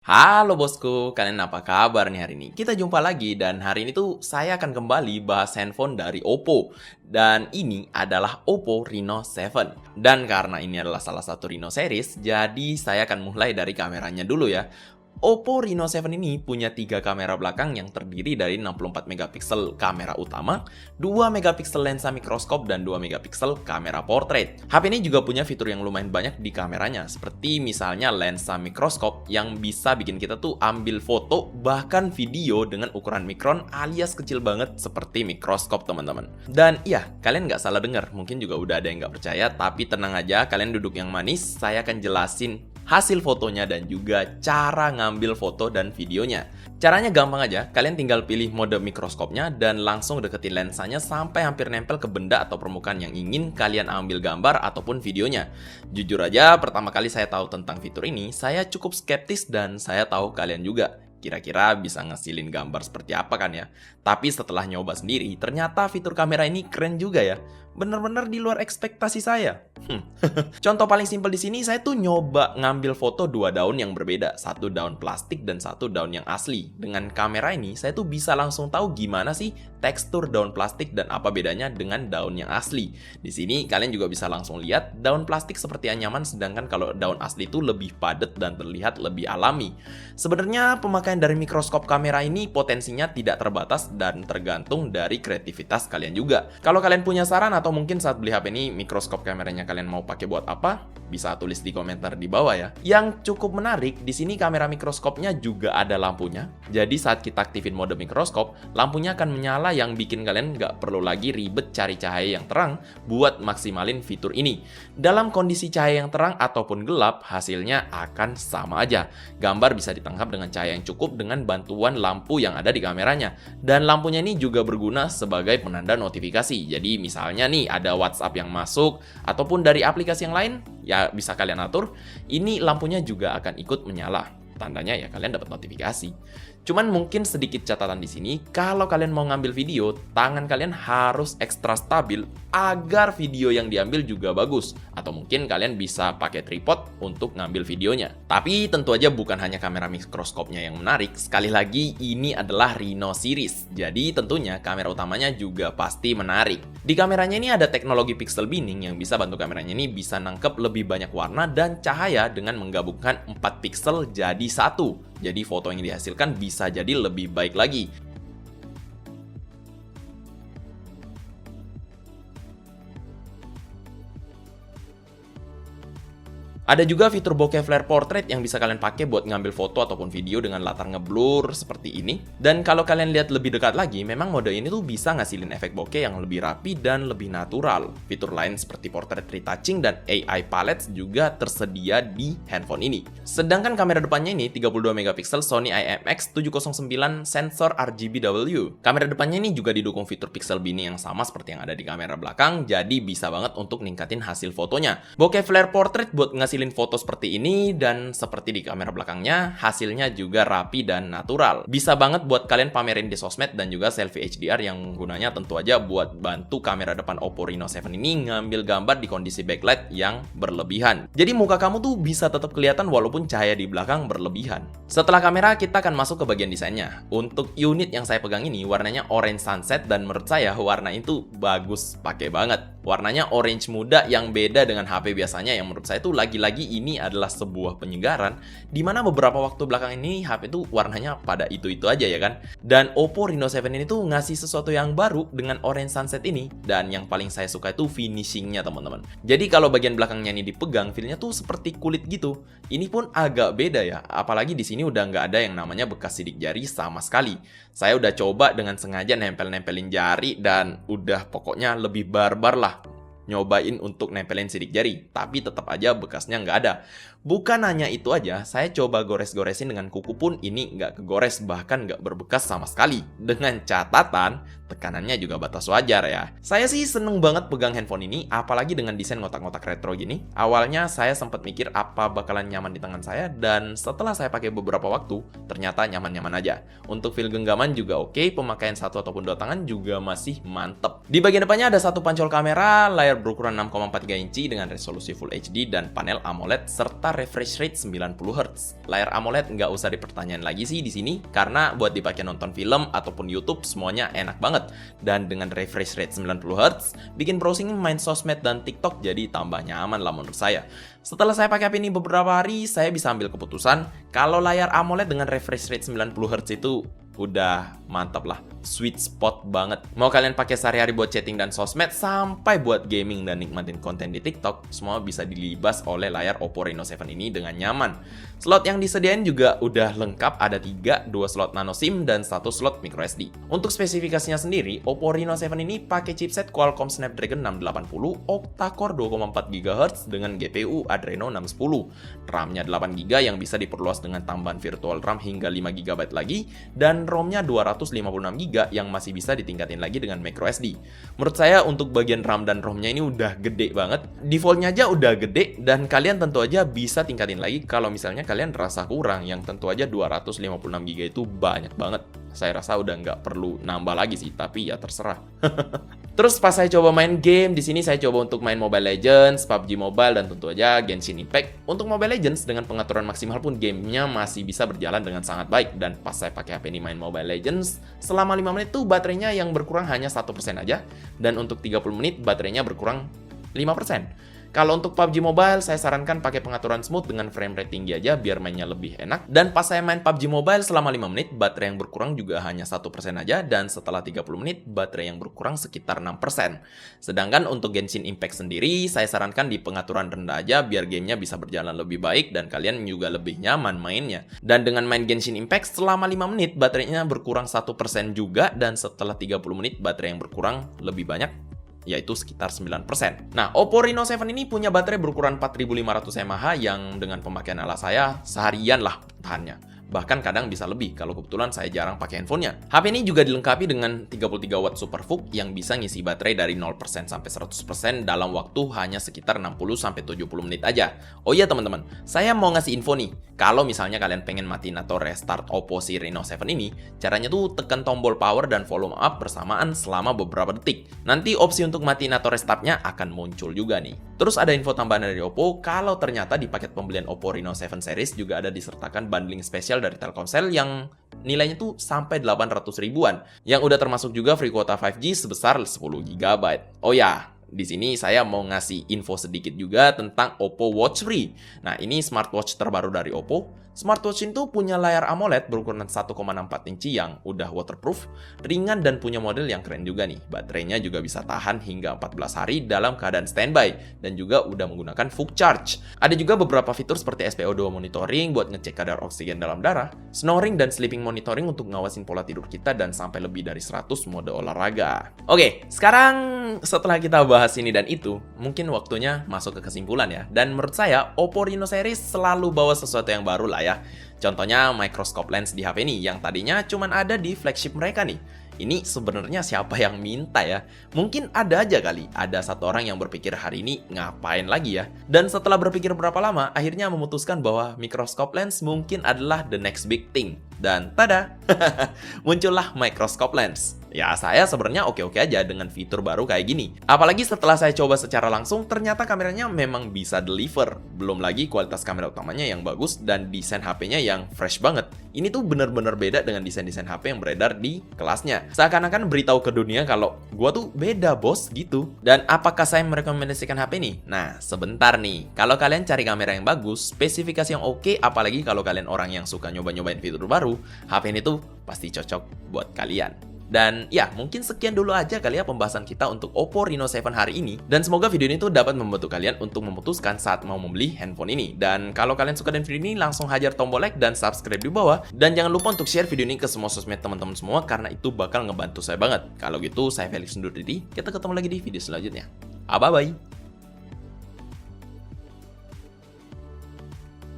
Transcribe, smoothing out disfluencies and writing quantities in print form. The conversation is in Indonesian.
Halo bosku, kalian apa kabar nih hari ini? Kita jumpa lagi dan hari ini tuh saya akan kembali bahas handphone dari Oppo. Dan ini adalah Oppo Reno 7. Dan karena ini adalah salah satu Reno series, jadi saya akan mulai dari kameranya dulu ya. Oppo Reno 7 ini punya 3 kamera belakang yang terdiri dari 64 megapiksel kamera utama, 2 megapiksel lensa mikroskop, dan 2 megapiksel kamera portrait. HP ini juga punya fitur yang lumayan banyak di kameranya, seperti misalnya lensa mikroskop yang bisa bikin kita tuh ambil foto bahkan video dengan ukuran mikron alias kecil banget seperti mikroskop teman-teman. Dan iya, kalian nggak salah dengar, mungkin juga udah ada yang nggak percaya, tapi tenang aja, kalian duduk yang manis, saya akan jelasin hasil fotonya dan juga cara ngambil foto dan videonya. Caranya gampang aja, kalian tinggal pilih mode mikroskopnya dan langsung deketin lensanya sampai hampir nempel ke benda atau permukaan yang ingin kalian ambil gambar ataupun videonya. Jujur aja, pertama kali saya tahu tentang fitur ini, saya cukup skeptis dan saya tahu kalian juga. Kira-kira bisa ngesilin gambar seperti apa kan ya? Tapi setelah nyoba sendiri, ternyata fitur kamera ini keren juga ya. Bener-bener di luar ekspektasi saya. Contoh paling simpel di sini, saya tuh nyoba ngambil foto 2 daun yang berbeda, satu daun plastik dan satu daun yang asli. Dengan kamera ini, saya tuh bisa langsung tahu gimana sih tekstur daun plastik dan apa bedanya dengan daun yang asli. Di sini kalian juga bisa langsung lihat daun plastik seperti anyaman, sedangkan kalau daun asli itu lebih padat dan terlihat lebih alami. Sebenarnya pemakaian dari mikroskop kamera ini potensinya tidak terbatas dan tergantung dari kreativitas kalian juga. Kalau kalian punya saran atau mungkin saat beli HP ini mikroskop kameranya kalian mau pakai buat apa? Bisa tulis di komentar di bawah ya. Yang cukup menarik, di sini kamera mikroskopnya juga ada lampunya. Jadi saat kita aktifin mode mikroskop, lampunya akan menyala yang bikin kalian nggak perlu lagi ribet cari cahaya yang terang buat maksimalin fitur ini. Dalam kondisi cahaya yang terang ataupun gelap, hasilnya akan sama aja. Gambar bisa ditangkap dengan cahaya yang cukup dengan bantuan lampu yang ada di kameranya. Dan lampunya ini juga berguna sebagai penanda notifikasi. Jadi misalnya nih ada WhatsApp yang masuk ataupun dari aplikasi yang lain, ya bisa kalian atur, ini lampunya juga akan ikut menyala. Tandanya ya kalian dapat notifikasi. Cuman mungkin sedikit catatan di sini, kalau kalian mau ngambil video, tangan kalian harus ekstra stabil agar video yang diambil juga bagus. Atau mungkin kalian bisa pakai tripod untuk ngambil videonya. Tapi tentu aja bukan hanya kamera mikroskopnya yang menarik, sekali lagi ini adalah Reno series. Jadi tentunya kamera utamanya juga pasti menarik. Di kameranya ini ada teknologi pixel binning yang bisa bantu kameranya ini bisa nangkep lebih banyak warna dan cahaya dengan menggabungkan 4 pixel jadi satu. Jadi foto yang dihasilkan bisa jadi lebih baik lagi. Ada juga fitur bokeh flare portrait yang bisa kalian pakai buat ngambil foto ataupun video dengan latar ngeblur seperti ini. Dan kalau kalian lihat lebih dekat lagi, memang mode ini tuh bisa ngasilin efek bokeh yang lebih rapi dan lebih natural. Fitur lain seperti portrait retouching dan AI palettes juga tersedia di handphone ini. Sedangkan kamera depannya ini 32 megapiksel Sony IMX709 sensor RGBW. Kamera depannya ini juga didukung fitur pixel binning yang sama seperti yang ada di kamera belakang, jadi bisa banget untuk ningkatin hasil fotonya. Bokeh flare portrait buat ngasilin foto seperti ini dan seperti di kamera belakangnya, hasilnya juga rapi dan natural. Bisa banget buat kalian pamerin di sosmed dan juga selfie HDR yang gunanya tentu aja buat bantu kamera depan Oppo Reno 7 ini ngambil gambar di kondisi backlight yang berlebihan. Jadi muka kamu tuh bisa tetap kelihatan walaupun cahaya di belakang berlebihan. Setelah kamera, kita akan masuk ke bagian desainnya. Untuk unit yang saya pegang ini warnanya orange sunset dan menurut saya warna itu bagus, pakai banget. Warnanya orange muda yang beda dengan HP biasanya yang menurut saya tuh lagi-lagi ini adalah sebuah penyegaran dimana beberapa waktu belakang ini HP tuh warnanya pada itu-itu aja ya kan. Dan Oppo Reno 7 ini tuh ngasih sesuatu yang baru dengan orange sunset ini dan yang paling saya suka itu finishingnya teman-teman. Jadi kalau bagian belakangnya ini dipegang, feelnya tuh seperti kulit gitu. Ini pun agak beda ya, apalagi di sini udah nggak ada yang namanya bekas sidik jari sama sekali. Saya udah coba dengan sengaja nempel-nempelin jari dan udah pokoknya lebih barbar lah nyobain untuk nempelin sidik jari, tapi tetap aja bekasnya nggak ada. Bukan hanya itu aja, saya coba gores-goresin dengan kuku pun ini nggak kegores, bahkan nggak berbekas sama sekali. Dengan catatan, tekanannya juga batas wajar ya. Saya sih seneng banget pegang handphone ini, apalagi dengan desain ngotak-ngotak retro gini. Awalnya saya sempat mikir apa bakalan nyaman di tangan saya, dan setelah saya pakai beberapa waktu, ternyata nyaman-nyaman aja. Untuk feel genggaman juga oke, pemakaian satu ataupun dua tangan juga masih mantep. Di bagian depannya ada satu pancol kamera, layar berukuran 6,4 inci dengan resolusi Full HD dan panel AMOLED, serta rata-rata refresh rate 90Hz. Layar AMOLED nggak usah dipertanyain lagi sih di sini, karena buat dipakai nonton film ataupun YouTube semuanya enak banget. Dan dengan refresh rate 90Hz, bikin browsing, main sosmed dan TikTok jadi tambah nyaman lah menurut saya. Setelah saya pakai HP ini beberapa hari, saya bisa ambil keputusan kalau layar AMOLED dengan refresh rate 90Hz itu udah mantap lah, sweet spot banget. Mau kalian pakai sehari-hari buat chatting dan sosmed, sampai buat gaming dan nikmatin konten di TikTok, semua bisa dilibas oleh layar Oppo Reno 7 ini dengan nyaman. Slot yang disediain juga udah lengkap, ada 3, 2 slot nano SIM dan 1 slot microSD. Untuk spesifikasinya sendiri, Oppo Reno 7 ini pakai chipset Qualcomm Snapdragon 680 octa-core 2,4 GHz dengan GPU Adreno 610. RAM-nya 8 GB yang bisa diperluas dengan tambahan virtual RAM hingga 5 GB lagi, dan ROM-nya 256 GB yang masih bisa ditingkatin lagi dengan microSD. Menurut saya untuk bagian RAM dan ROM-nya ini udah gede banget. Default-nya aja udah gede, dan kalian tentu aja bisa tingkatin lagi kalau misalnya kalian rasa kurang, yang tentu aja 256 GB itu banyak banget. Saya rasa udah nggak perlu nambah lagi sih, tapi ya terserah. Terus pas saya coba main game, di sini saya coba untuk main Mobile Legends, PUBG Mobile, dan tentu aja Genshin Impact. Untuk Mobile Legends dengan pengaturan maksimal pun gamenya masih bisa berjalan dengan sangat baik. Dan pas saya pakai HP ini main Mobile Legends, selama 5 menit tuh baterainya yang berkurang hanya 1% aja. Dan untuk 30 menit baterainya berkurang 5%. Kalau untuk PUBG Mobile, saya sarankan pakai pengaturan smooth dengan frame rate tinggi aja biar mainnya lebih enak. Dan pas saya main PUBG Mobile selama 5 menit, baterai yang berkurang juga hanya 1% aja, dan setelah 30 menit, baterai yang berkurang sekitar 6%. Sedangkan untuk Genshin Impact sendiri, saya sarankan di pengaturan rendah aja biar gamenya bisa berjalan lebih baik dan kalian juga lebih nyaman mainnya. Dan dengan main Genshin Impact selama 5 menit, baterainya berkurang 1% juga, dan setelah 30 menit, baterai yang berkurang lebih banyak, yaitu sekitar 9%. Nah, Oppo Reno 7 ini punya baterai berukuran 4500 mAh yang dengan pemakaian ala saya seharian lah tahannya. Bahkan kadang bisa lebih kalau kebetulan saya jarang pakai handphonenya. HP ini juga dilengkapi dengan 33 watt Super VOOC yang bisa ngisi baterai dari 0% sampai 100% dalam waktu hanya sekitar 60-70 menit aja. Oh iya teman-teman, saya mau ngasih info nih. Kalau misalnya kalian pengen matiin atau restart Oppo si Reno 7 ini, caranya tuh tekan tombol power dan volume up bersamaan selama beberapa detik. Nanti opsi untuk matiin atau restartnya akan muncul juga nih. Terus ada info tambahan dari Oppo, kalau ternyata di paket pembelian Oppo Reno 7 series juga ada disertakan bundling spesial dari Telkomsel yang nilainya tuh sampai 800 ribuan, yang udah termasuk juga free kuota 5G sebesar 10 GB. Oh ya, di sini saya mau ngasih info sedikit juga tentang Oppo Watch Free. Nah, ini smartwatch terbaru dari Oppo. Smartwatch itu punya layar AMOLED berukuran 1,64 inci yang udah waterproof, ringan, dan punya model yang keren juga nih. Baterainya juga bisa tahan hingga 14 hari dalam keadaan standby, dan juga udah menggunakan full charge. Ada juga beberapa fitur seperti SpO2 monitoring buat ngecek kadar oksigen dalam darah, snoring dan sleeping monitoring untuk ngawasin pola tidur kita, dan sampai lebih dari 100 mode olahraga. Oke, sekarang setelah kita bahas ini dan itu, mungkin waktunya masuk ke kesimpulan ya. Dan menurut saya, Oppo Reno series selalu bawa sesuatu yang baru lah ya. Contohnya microscope lens di HP ini yang tadinya cuma ada di flagship mereka nih. Ini sebenarnya siapa yang minta ya? Mungkin ada aja kali, ada satu orang yang berpikir hari ini ngapain lagi ya? Dan setelah berpikir berapa lama, akhirnya memutuskan bahwa microscope lens mungkin adalah the next big thing. Dan tada, muncullah microscope lens. Ya, saya sebenarnya oke-oke aja dengan fitur baru kayak gini. Apalagi setelah saya coba secara langsung, ternyata kameranya memang bisa deliver. Belum lagi kualitas kamera utamanya yang bagus dan desain HP-nya yang fresh banget. Ini tuh bener-bener beda dengan desain-desain HP yang beredar di kelasnya. Seakan-akan beritahu ke dunia kalau gua tuh beda bos gitu. Dan apakah saya merekomendasikan HP ini? Nah, sebentar nih. Kalau kalian cari kamera yang bagus, spesifikasi yang oke, apalagi kalau kalian orang yang suka nyoba-nyobain fitur baru, HP ini tuh pasti cocok buat kalian. Dan ya, mungkin sekian dulu aja kali ya pembahasan kita untuk Oppo Reno 7 hari ini. Dan semoga video ini tuh dapat membantu kalian untuk memutuskan saat mau membeli handphone ini. Dan kalau kalian suka dengan video ini, langsung hajar tombol like dan subscribe di bawah. Dan jangan lupa untuk share video ini ke semua sosmed teman-teman semua, karena itu bakal ngebantu saya banget. Kalau gitu, saya Felix undur diri. Kita ketemu lagi di video selanjutnya. Bye-bye!